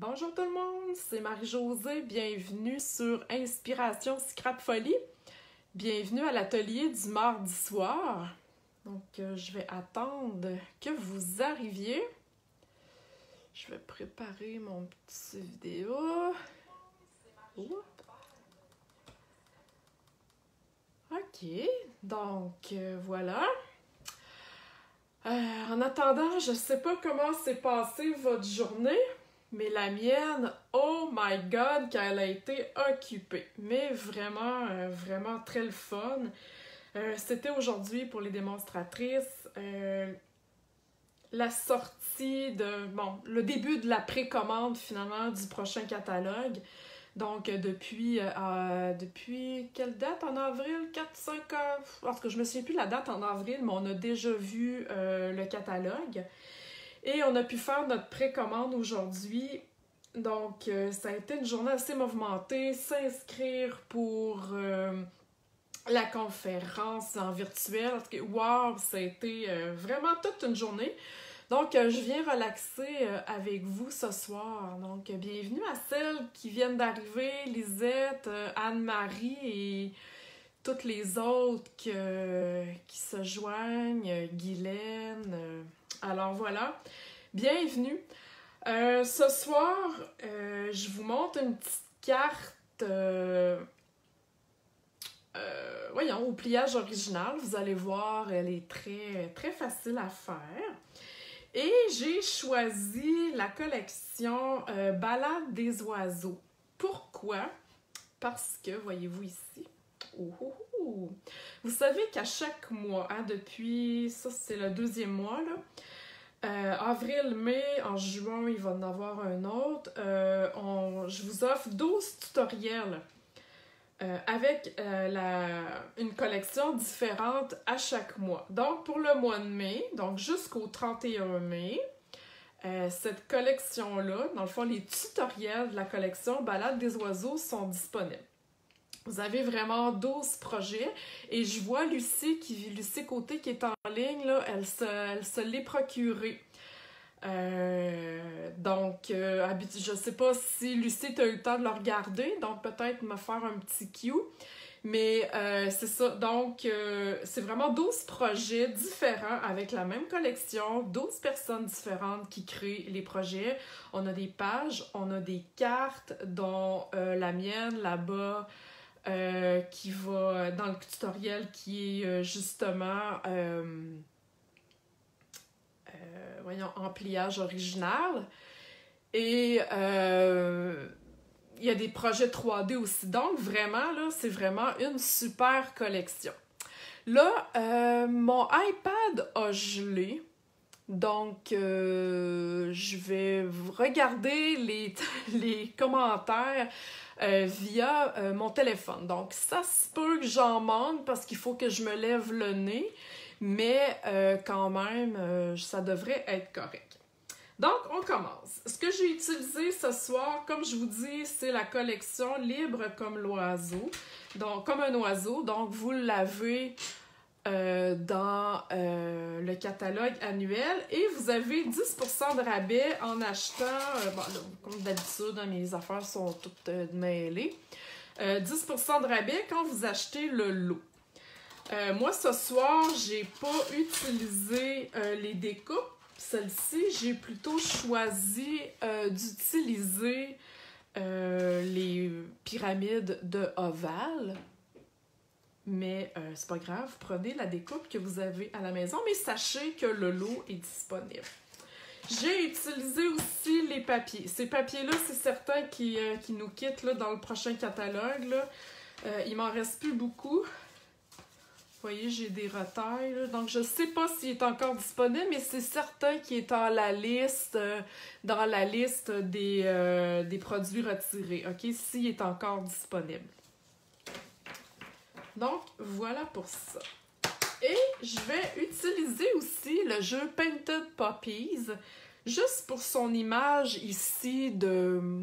Bonjour tout le monde, c'est Marie-Josée, bienvenue sur Inspiration Scrap Folie. Bienvenue à l'atelier du mardi soir. Donc, je vais attendre que vous arriviez. Je vais préparer mon petit vidéo. Oups. Ok, donc voilà. En attendant, je ne sais pas comment s'est passée votre journée, mais la mienne, oh my god, qu'elle a été occupée. Mais vraiment, vraiment très le fun. C'était aujourd'hui pour les démonstratrices. La sortie de, bon, le début de la précommande finalement du prochain catalogue. Donc, depuis quelle date en avril? 4-5 ans? Parce que je me souviens plus de la date en avril, mais on a déjà vu le catalogue. Et on a pu faire notre précommande aujourd'hui. Donc, ça a été une journée assez mouvementée. S'inscrire pour la conférence en virtuel. Wow, ça a été vraiment toute une journée. Donc, je viens relaxer avec vous ce soir. Donc, bienvenue à celles qui viennent d'arriver, Lisette, Anne-Marie et toutes les autres qui se joignent, Guylaine. Alors voilà, bienvenue. Ce soir, je vous montre une petite carte, voyons, au pliage original. Vous allez voir, elle est très, très facile à faire. Et j'ai choisi la collection Ballade des oiseaux. Pourquoi? Parce que, voyez-vous ici, vous savez qu'à chaque mois, hein, depuis, ça c'est le 2e mois, là, avril, mai, en juin, il va en avoir un autre, je vous offre 12 tutoriels avec une collection différente à chaque mois. Donc, pour le mois de mai, donc jusqu'au 31 mai, cette collection-là, dans le fond, les tutoriels de la collection Ballade des oiseaux sont disponibles. Vous avez vraiment 12 projets et je vois Lucie Côté qui est en ligne, là, elle se l'est procurée. Donc, je sais pas si Lucie t'a eu le temps de le regarder, donc peut-être me faire un petit cue. Mais c'est ça, donc c'est vraiment 12 projets différents avec la même collection, 12 personnes différentes qui créent les projets. On a des pages, on a des cartes, dont la mienne là-bas, qui va dans le tutoriel qui est justement voyons, en pliage original. Et il y a des projets 3D aussi. Donc, vraiment, là, c'est vraiment une super collection. Là, mon iPad a gelé. Donc, je vais regarder les commentaires via mon téléphone. Donc, ça se peut que j'en manque parce qu'il faut que je me lève le nez. Mais quand même, ça devrait être correct. Donc, on commence. Ce que j'ai utilisé ce soir, comme je vous dis, c'est la collection Libre comme l'oiseau. Donc, comme un oiseau. Donc, vous l'avez dans le catalogue annuel. Et vous avez 10% de rabais en achetant, bon, là, comme d'habitude, mes affaires sont toutes mêlées. 10% de rabais quand vous achetez le lot. Moi, ce soir, j'ai pas utilisé les découpes. Celle-ci, j'ai plutôt choisi d'utiliser les pyramides de ovale. Mais c'est pas grave, prenez la découpe que vous avez à la maison, mais sachez que le lot est disponible. J'ai utilisé aussi les papiers. Ces papiers-là, c'est certains qui nous quittent là, dans le prochain catalogue. Là. Il m'en reste plus beaucoup. Vous voyez, j'ai des retailles. Là. Donc, je ne sais pas s'il est encore disponible, mais c'est certain qu'il est dans la liste des produits retirés. OK? S'il est encore disponible. Donc, voilà pour ça. Et je vais utiliser aussi le jeu Painted Poppies, juste pour son image ici de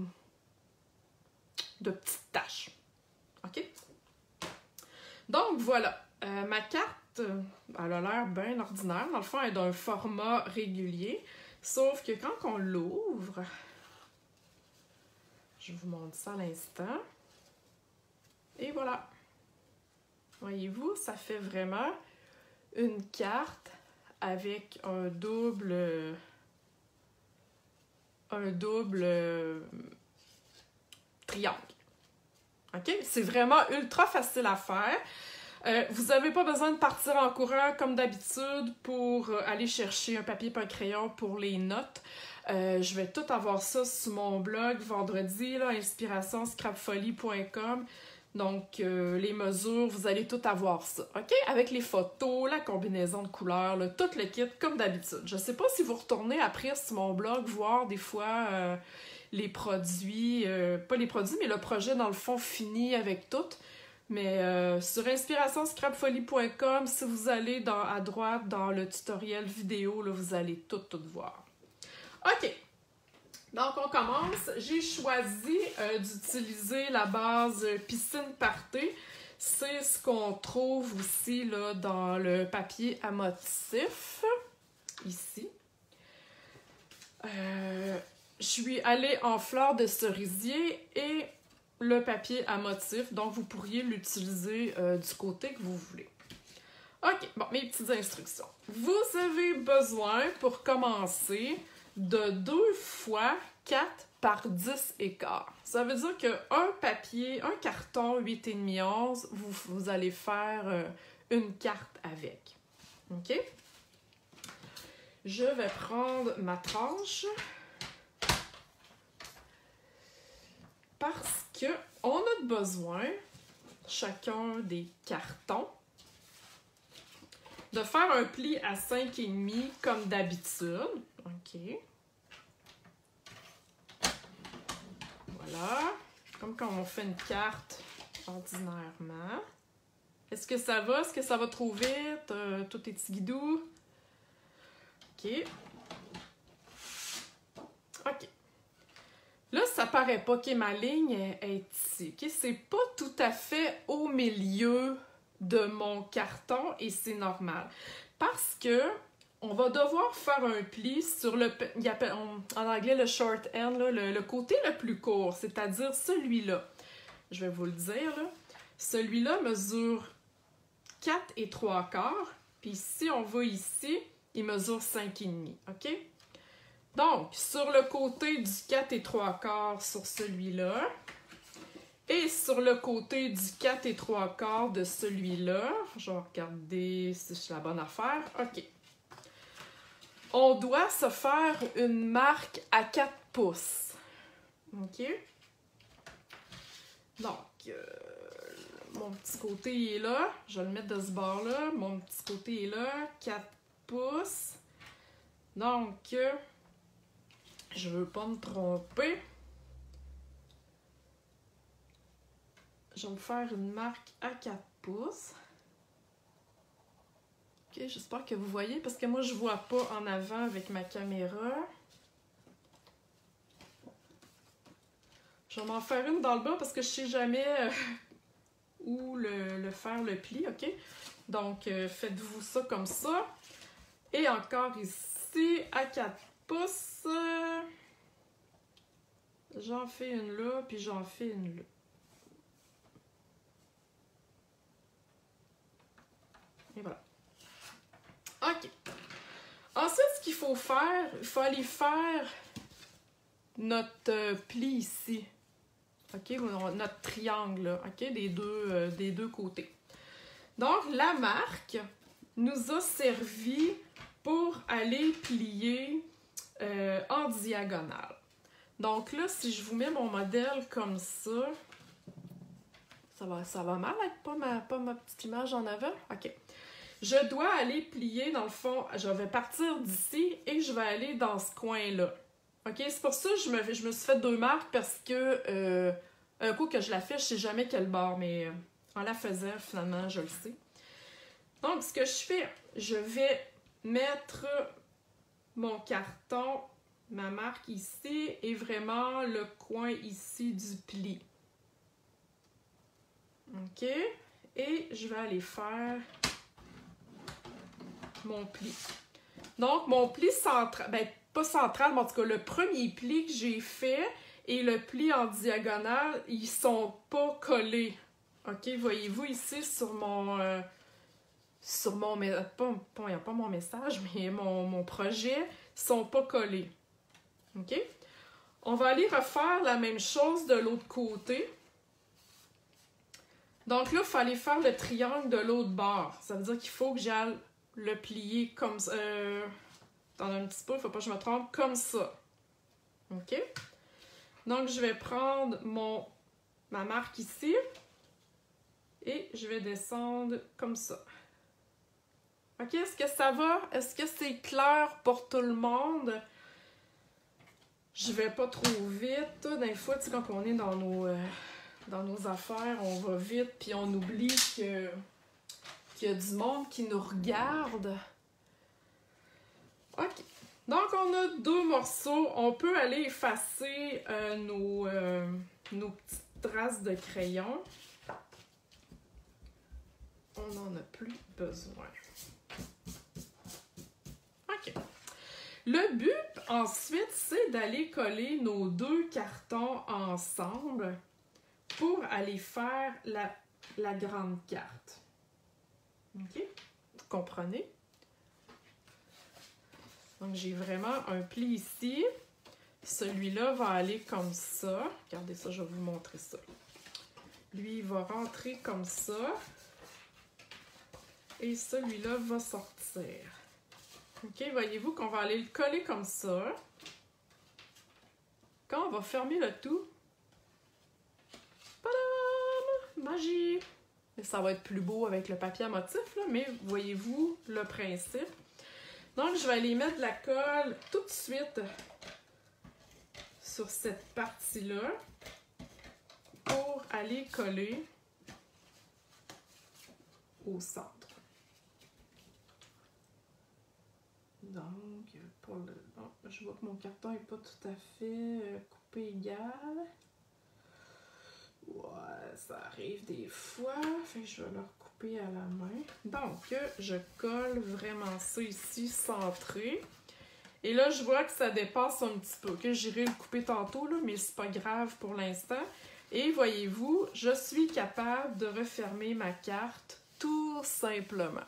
petites taches. OK? Donc, voilà. Ma carte, elle a l'air bien ordinaire. Dans le fond, elle est d'un format régulier. Sauf que quand on l'ouvre, Je vous montre ça à l'instant. Et voilà. Voyez-vous, ça fait vraiment une carte avec un double triangle. OK? C'est vraiment ultra facile à faire. Vous n'avez pas besoin de partir en courant comme d'habitude pour aller chercher un papier et un crayon pour les notes. Je vais tout avoir ça sur mon blog vendredi, là, inspirationscrapfolie.com. Donc, les mesures, vous allez tout avoir ça, OK? Avec les photos, la combinaison de couleurs, là, tout le kit, comme d'habitude. Je ne sais pas si vous retournez après sur mon blog voir des fois les produits, pas les produits, mais le projet, dans le fond, fini avec tout. Mais sur inspirationscrapfolie.com, si vous allez à droite dans le tutoriel vidéo, là, vous allez tout voir. OK. Donc, on commence. J'ai choisi d'utiliser la base Piscine Party. C'est ce qu'on trouve aussi là, dans le papier à motif, ici. Je suis allée en fleurs de cerisier et le papier à motif. Donc, vous pourriez l'utiliser du côté que vous voulez. OK, bon, mes petites instructions. Vous avez besoin, pour commencer, de 2 fois 4 par 10 écarts. Ça veut dire qu'un papier, un carton 8,5 11, vous allez faire une carte avec. OK? Je vais prendre ma tranche parce qu'on a besoin, chacun des cartons, de faire un pli à 5,5 comme d'habitude. OK. Voilà. Comme quand on fait une carte ordinairement. Est-ce que ça va? Est-ce que ça va trop vite? Tout est guidou? OK. OK. Là, ça paraît pas que ma ligne est ici. OK? C'est pas tout à fait au milieu de mon carton et c'est normal. Parce que on va devoir faire un pli sur le... en anglais, le short end, là, le côté le plus court, c'est-à-dire celui-là. Je vais vous le dire, là. Celui-là mesure 4 et 3/4. Puis si on va ici, il mesure 5,5. OK? Donc, sur le côté du 4 et 3/4 sur celui-là, et sur le côté du 4 et 3/4 de celui-là, je vais regarder si c'est la bonne affaire. OK. On doit se faire une marque à 4 pouces. OK? Donc, mon petit côté est là. Je vais le mettre de ce bord-là. Mon petit côté est là. 4 pouces. Donc, je veux pas me tromper. Je vais me faire une marque à 4 pouces. OK, j'espère que vous voyez, parce que moi, je vois pas en avant avec ma caméra. Je vais m'en faire une dans le bas, parce que je sais jamais où le faire le pli, OK? Donc, faites-vous ça comme ça. Et encore ici, à 4 pouces, j'en fais une là, puis j'en fais une là. Et voilà. OK. Ensuite, ce qu'il faut faire, il faut aller faire notre pli ici. OK? Notre triangle, là, OK? Des deux côtés. Donc, la marque nous a servi pour aller plier en diagonale. Donc là, si je vous mets mon modèle comme ça, ça va mal avec pas ma petite image en avant? OK. Je dois aller plier, dans le fond, je vais partir d'ici et je vais aller dans ce coin-là. OK? C'est pour ça que je me suis fait 2 marques parce que un coup que je la fais, je sais jamais quel bord, mais en la faisant, finalement, je le sais. Donc, ce que je fais, je vais mettre mon carton, ma marque ici, et vraiment le coin ici du pli. OK? Et je vais aller faire mon pli. Donc, mon pli central, ben pas central, mais en tout cas, le premier pli que j'ai fait et le pli en diagonale, ils sont pas collés. OK, voyez-vous ici sur mon... pas mon message, mais mon projet, ils sont pas collés. OK? On va aller refaire la même chose de l'autre côté. Donc là, il fallait faire le triangle de l'autre bord. Ça veut dire qu'il faut que j'aille le plier comme ça. Attendez un petit peu, il ne faut pas que je me trompe, comme ça. OK? Donc, je vais prendre ma marque ici et je vais descendre comme ça. OK? Est-ce que ça va? Est-ce que c'est clair pour tout le monde? Je vais pas trop vite. Des fois, tu sais, quand on est dans nos affaires, on va vite, puis on oublie qu'il y a du monde qui nous regarde. OK. Donc, on a 2 morceaux. On peut aller effacer nos petites traces de crayon. On n'en a plus besoin. OK. Le but, ensuite, c'est d'aller coller nos 2 cartons ensemble pour aller faire la grande carte. OK? Vous comprenez? Donc, j'ai vraiment un pli ici. Celui-là va aller comme ça. Regardez ça, je vais vous montrer ça. Lui, il va rentrer comme ça. Et celui-là va sortir. OK, voyez-vous qu'on va aller le coller comme ça. Quand on va fermer le tout, padam! Magie! Et ça va être plus beau avec le papier à motif, là, mais voyez-vous le principe. Donc, je vais aller mettre de la colle tout de suite sur cette partie-là pour aller coller au centre. Donc, bon, je vois que mon carton n'est pas tout à fait coupé égal. Ouais, ça arrive des fois. Fait que je vais le recouper à la main. Donc, je colle vraiment ça ici, centré. Et là, je vois que ça dépasse un petit peu. Que j'irai le couper tantôt, là, mais c'est pas grave pour l'instant. Et voyez-vous, je suis capable de refermer ma carte tout simplement.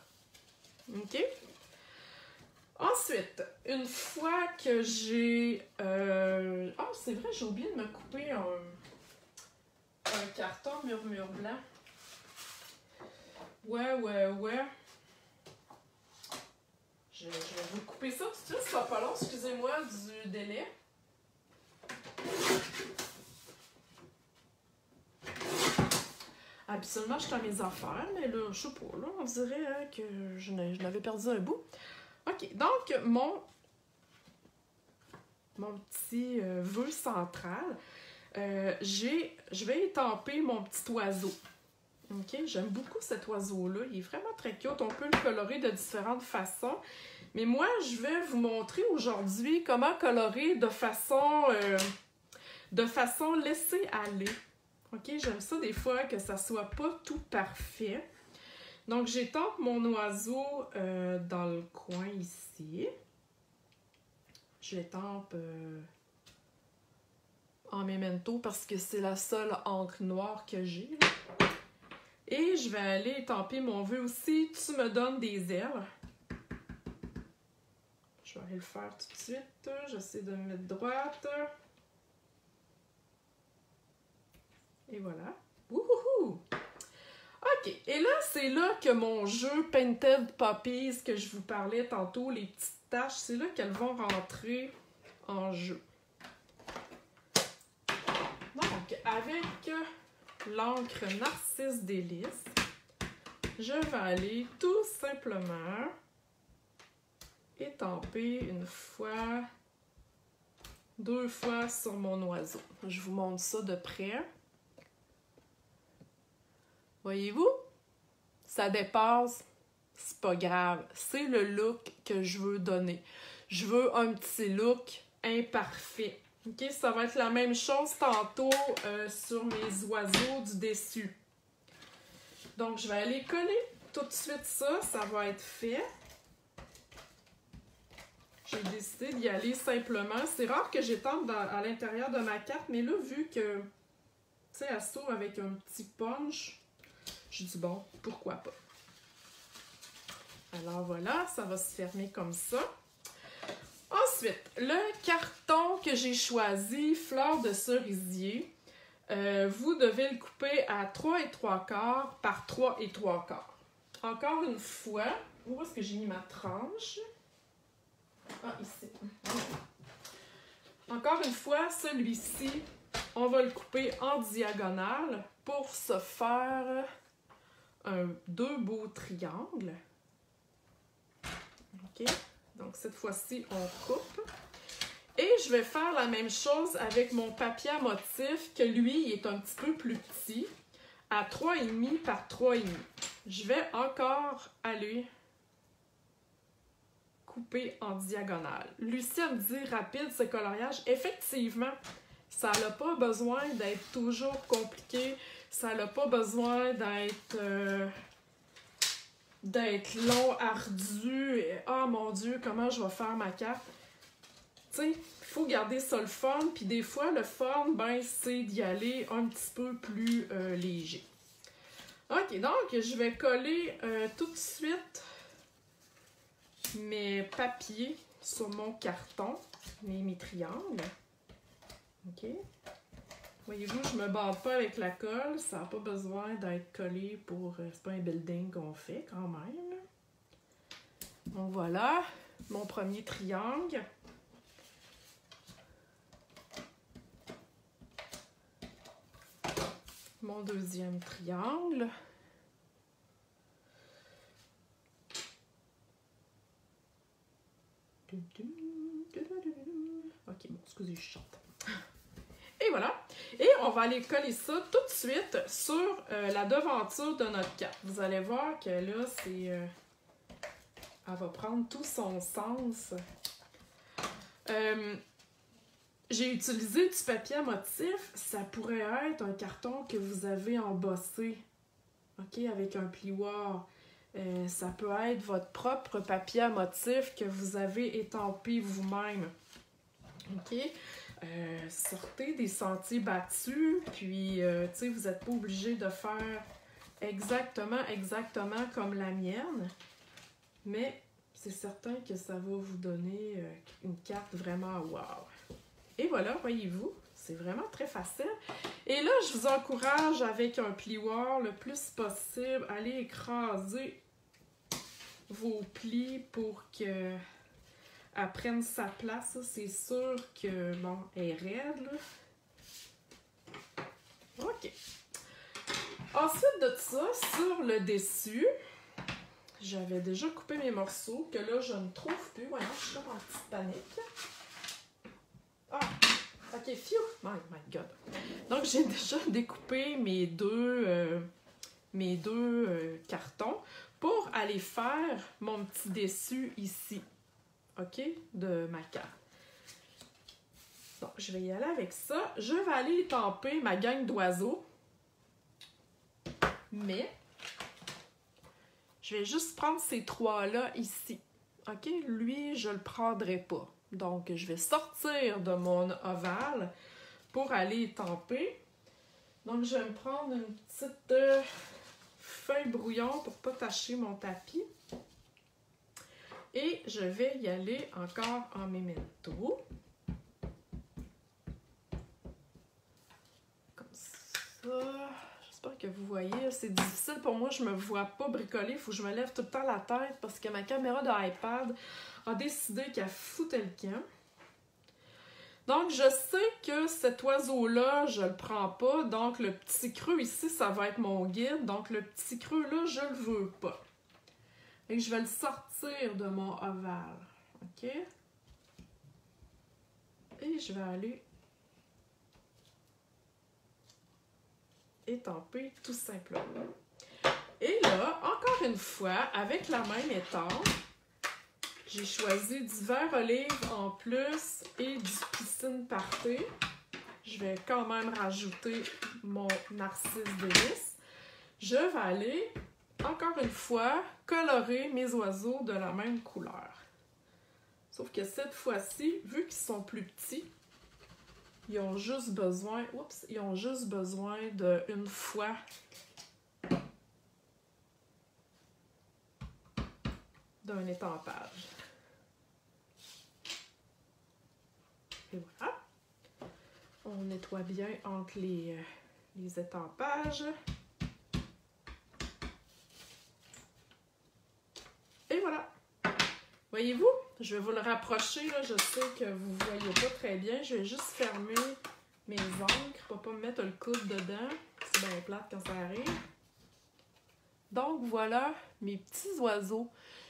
OK? Ensuite, une fois que j'ai... Ah, c'est vrai, j'ai oublié de me couper un carton murmure blanc. Ouais. Je vais vous couper ça tout de suite, ce sera pas long, excusez-moi du délai. Habituellement, je suis à mes affaires, mais là, je sais pas, là, on dirait que je n'avais perdu un bout. OK, donc, mon petit vœu central, je vais étamper mon petit oiseau. OK, j'aime beaucoup cet oiseau-là. Il est vraiment très cute. On peut le colorer de différentes façons. Mais moi, je vais vous montrer aujourd'hui comment colorer de façon laissée aller. OK, j'aime ça des fois que ça soit pas tout parfait. Donc, j'étampe mon oiseau dans le coin ici. Je l'étampe en memento parce que c'est la seule encre noire que j'ai. Et je vais aller étamper mon vœu aussi. Tu me donnes des ailes. Je vais aller le faire tout de suite. J'essaie de me mettre droite. Et voilà. Wouhou! OK. Et là, c'est là que mon jeu Painted Puppies que je vous parlais tantôt, les petites taches, c'est là qu'elles vont rentrer en jeu. Donc, avec l'encre Narcisse Délice, je vais aller tout simplement étamper une fois, 2 fois sur mon oiseau. Je vous montre ça de près. Voyez-vous? Ça dépasse, c'est pas grave. C'est le look que je veux donner. Je veux un petit look imparfait. OK? Ça va être la même chose tantôt sur mes oiseaux du dessus. Donc, je vais aller coller tout de suite ça. Ça va être fait. j'ai décidé d'y aller simplement. C'est rare que j'étende à l'intérieur de ma carte, mais là, vu que, tu sais, elle s'ouvre avec un petit punch, je dis bon, pourquoi pas. Alors voilà, ça va se fermer comme ça. Ensuite, le carton que j'ai choisi, fleur de cerisier, vous devez le couper à 3 3/4 par 3 3/4. Encore une fois, où est-ce que j'ai mis ma tranche? Ah, ici. Encore une fois, celui-ci, on va le couper en diagonale pour se faire deux beaux triangles. OK? Donc, cette fois-ci, on coupe. Et je vais faire la même chose avec mon papier à motif, que lui, il est un petit peu plus petit, à 3,5 par 3,5. Je vais encore aller couper en diagonale. Lucie me dit rapide ce coloriage. Effectivement, ça n'a pas besoin d'être toujours compliqué. Ça n'a pas besoin d'être long, ardu. Oh mon Dieu, comment je vais faire ma carte? Tu sais, il faut garder ça le fun. Puis des fois, le fun, ben, c'est d'y aller un petit peu plus léger. OK, donc je vais coller tout de suite mes papiers sur mon carton, mes triangles. OK. Voyez-vous, je me bats pas avec la colle. Ça n'a pas besoin d'être collé pour... c'est pas un building qu'on fait quand même. Donc voilà, mon premier triangle. Mon deuxième triangle. Ok, bon, excusez, je chante. Et voilà. Et on va aller coller ça tout de suite sur la devanture de notre carte. Vous allez voir que là, c'est... elle va prendre tout son sens. J'ai utilisé du papier à motif. Ça pourrait être un carton que vous avez embossé, OK, avec un plioir. Ça peut être votre propre papier à motif que vous avez étampé vous-même. OK? Sortez des sentiers battus, puis, tu sais, vous n'êtes pas obligé de faire exactement comme la mienne, mais c'est certain que ça va vous donner une carte vraiment wow. Et voilà, voyez-vous, c'est vraiment très facile. Et là, je vous encourage avec un plioir le plus possible, allez écraser vos plis pour que elle prenne sa place. C'est sûr que, bon, elle est raide, là. OK. Ensuite de ça, sur le dessus, j'avais déjà coupé mes morceaux que là, je ne trouve plus. Voyons, je suis comme en petite panique. Ah! OK, phew! My God! Donc, j'ai déjà découpé mes deux cartons pour aller faire mon petit dessus ici. OK? De ma carte. Donc, je vais y aller avec ça. Je vais aller étamper ma gang d'oiseaux. Mais, je vais juste prendre ces trois-là ici. OK? Lui, je le prendrai pas. Donc, je vais sortir de mon ovale pour aller étamper. Donc, je vais me prendre une petite feuille brouillon pour pas tacher mon tapis. Et je vais y aller encore en memento. Comme ça. J'espère que vous voyez. C'est difficile pour moi, je me vois pas bricoler. Il faut que je me lève tout le temps la tête parce que ma caméra de iPad a décidé qu'elle foutait le camp. Donc, je sais que cet oiseau-là, je le prends pas. Donc, le petit creux ici, ça va être mon guide. Donc, le petit creux-là, je le veux pas. Et je vais le sortir de mon ovale. OK? Et je vais aller étamper tout simplement. Et là, encore une fois, avec la même étampe, j'ai choisi du vert olive en plus et du piscine party. Je vais quand même rajouter mon narcisse délice. Je vais aller, encore une fois, colorer mes oiseaux de la même couleur. Sauf que cette fois-ci, vu qu'ils sont plus petits, ils ont juste besoin, d'une fois d'un étampage. Et voilà. On nettoie bien entre les étampages. Et voilà. Voyez-vous? Je vais vous le rapprocher, là. Je sais que vous ne voyez pas très bien. Je vais juste fermer mes encres pour ne pas me mettre le coude dedans. C'est bien plate quand ça arrive. Donc voilà mes petits oiseaux.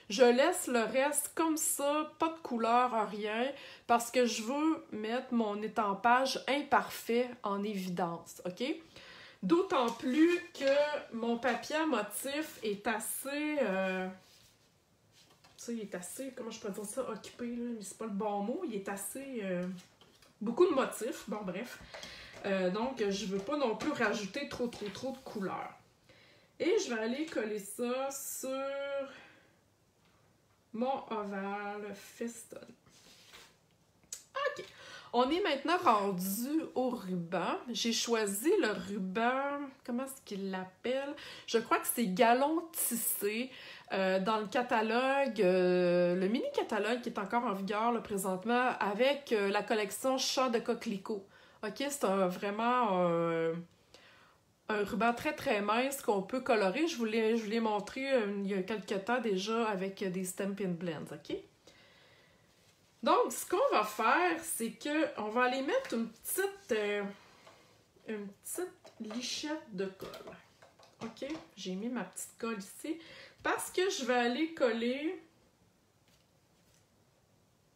Je laisse le reste comme ça, pas de couleur, rien, parce que je veux mettre mon étampage imparfait en évidence, OK? D'autant plus que mon papier à motif est assez... il est assez, comment je peux dire ça, occupé, là, mais c'est pas le bon mot. Il est assez... beaucoup de motifs, bon bref. Donc, je veux pas non plus rajouter trop de couleurs. Et je vais aller coller ça sur mon ovale feston. OK. On est maintenant rendu au ruban. J'ai choisi le ruban, comment est-ce qu'il l'appelle? Je crois que c'est galon tissé. Dans le catalogue, le mini-catalogue qui est encore en vigueur là, présentement, avec la collection Chant de coquelicot. OK, c'est vraiment un ruban très mince qu'on peut colorer. Je vous l'ai montré il y a quelques temps déjà avec des Stampin' Blends, OK? Donc, ce qu'on va faire, c'est qu'on va aller mettre une petite lichette de colle. OK? J'ai mis ma petite colle ici parce que je vais aller coller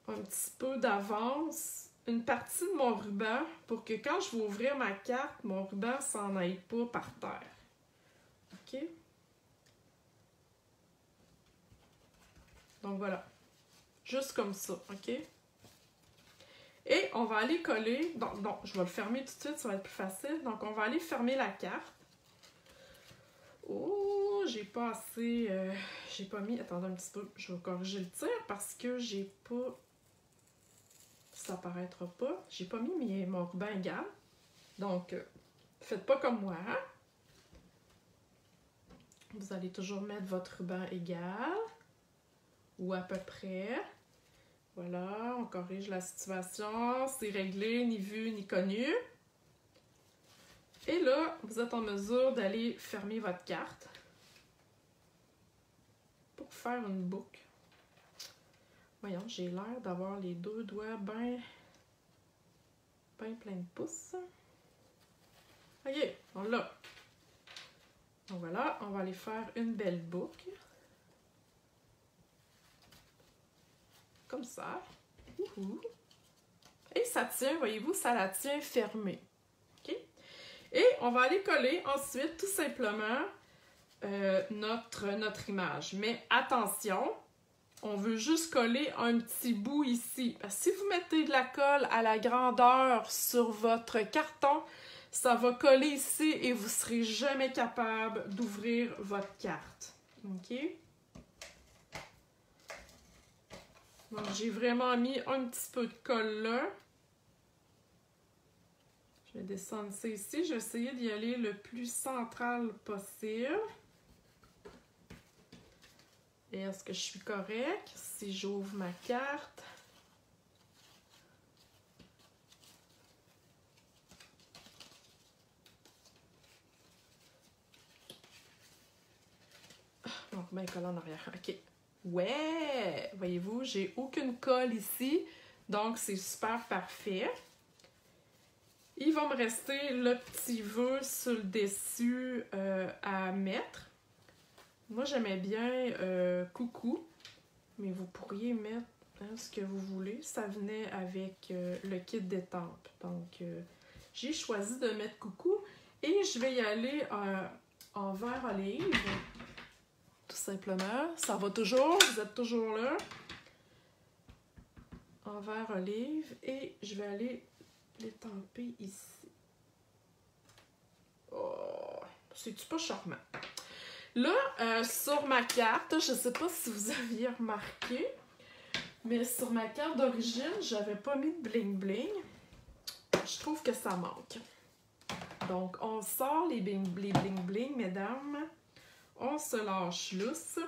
un petit peu d'avance une partie de mon ruban pour que quand je vais ouvrir ma carte, mon ruban s'en aille pas par terre. OK? Donc voilà. Juste comme ça, OK? Et on va aller coller... Donc, je vais le fermer tout de suite, ça va être plus facile. Donc, on va aller fermer la carte. Oh, j'ai pas assez... j'ai pas mis... Attendez un petit peu, je vais corriger le tir parce que j'ai pas... Ça paraîtra pas. J'ai pas mis mon ruban égal. Donc, faites pas comme moi, hein? Vous allez toujours mettre votre ruban égal. Ou à peu près. Voilà, on corrige la situation. C'est réglé, ni vu, ni connu. Et là, vous êtes en mesure d'aller fermer votre carte. Pour faire une boucle. Voyons, j'ai l'air d'avoir les deux doigts bien plein de pouces. OK, on l'a. Donc voilà, on va aller faire une belle boucle. Comme ça. Et ça tient, voyez-vous, ça la tient fermée. OK? Et on va aller coller ensuite, tout simplement, notre image. Mais attention, on veut juste coller un petit bout ici. Parce que si vous mettez de la colle à la grandeur sur votre carton, ça va coller ici et vous ne serez jamais capable d'ouvrir votre carte. OK? Donc, j'ai vraiment mis un petit peu de colle là. Je vais descendre ça ici. Je vais essayer d'y aller le plus central possible. Et est-ce que je suis correcte? Si j'ouvre ma carte. Donc, ben, colle en arrière. OK. Ouais! Voyez-vous, j'ai aucune colle ici. Donc, c'est super parfait. Il va me rester le petit vœu sur le dessus à mettre. Moi, j'aimais bien coucou, mais vous pourriez mettre ce que vous voulez. Ça venait avec le kit d'étampe. Donc, j'ai choisi de mettre coucou et je vais y aller en vert olive. Tout simplement. Ça va toujours, vous êtes toujours là. En vert olive et je vais aller l'étamper ici. Oh, c'est-tu pas charmant? Là, sur ma carte, je ne sais pas si vous aviez remarqué, Mais sur ma carte d'origine, j'avais pas mis de bling-bling. Je trouve que ça manque. Donc, on sort les bling-bling, mesdames. On se lâche lousse.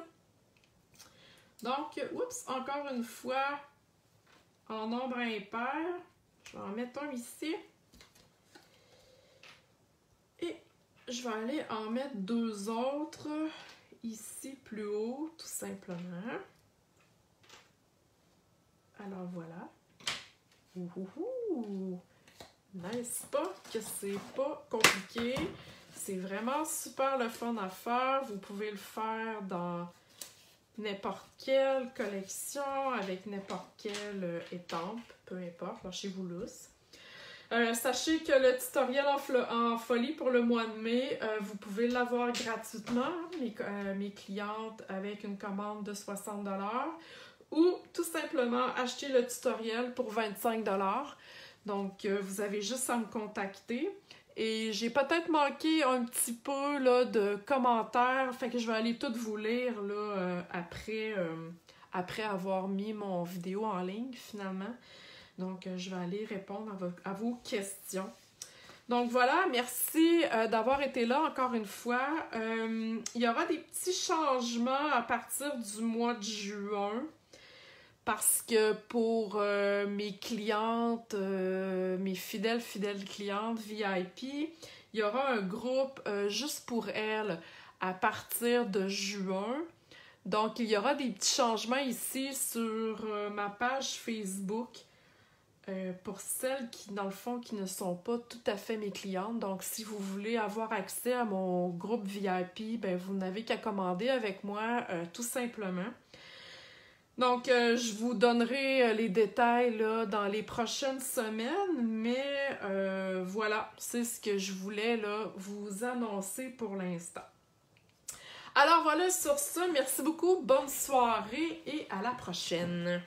Donc, oups, encore une fois, en nombre impair. Je vais en mettre un ici. Et je vais aller en mettre 2 autres ici plus haut, tout simplement. Alors voilà. Ouhouhou! N'est-ce pas que c'est pas compliqué? C'est vraiment super le fun à faire. Vous pouvez le faire dans n'importe quelle collection, avec n'importe quelle étampe, peu importe, lâchez-vous lousse. Sachez que le tutoriel en folie pour le mois de mai, vous pouvez l'avoir gratuitement, mes clientes, avec une commande de 60 $, ou tout simplement acheter le tutoriel pour 25 $. Donc, vous avez juste à me contacter. Et j'ai peut-être manqué un petit peu là, de commentaires, fait que je vais aller tout vous lire là, après avoir mis mon vidéo en ligne finalement. Donc, je vais aller répondre à vos questions. Donc voilà, merci d'avoir été là encore une fois. Il y aura des petits changements à partir du mois de juin. Parce que pour mes clientes, mes fidèles clientes VIP, il y aura un groupe juste pour elles à partir de juin. Donc, il y aura des petits changements ici sur ma page Facebook pour celles qui, dans le fond, qui ne sont pas tout à fait mes clientes. Donc, si vous voulez avoir accès à mon groupe VIP, ben, vous n'avez qu'à commander avec moi, tout simplement. Donc, je vous donnerai les détails là, dans les prochaines semaines, mais voilà, c'est ce que je voulais là, vous annoncer pour l'instant. Alors voilà, sur ça, merci beaucoup, bonne soirée et à la prochaine!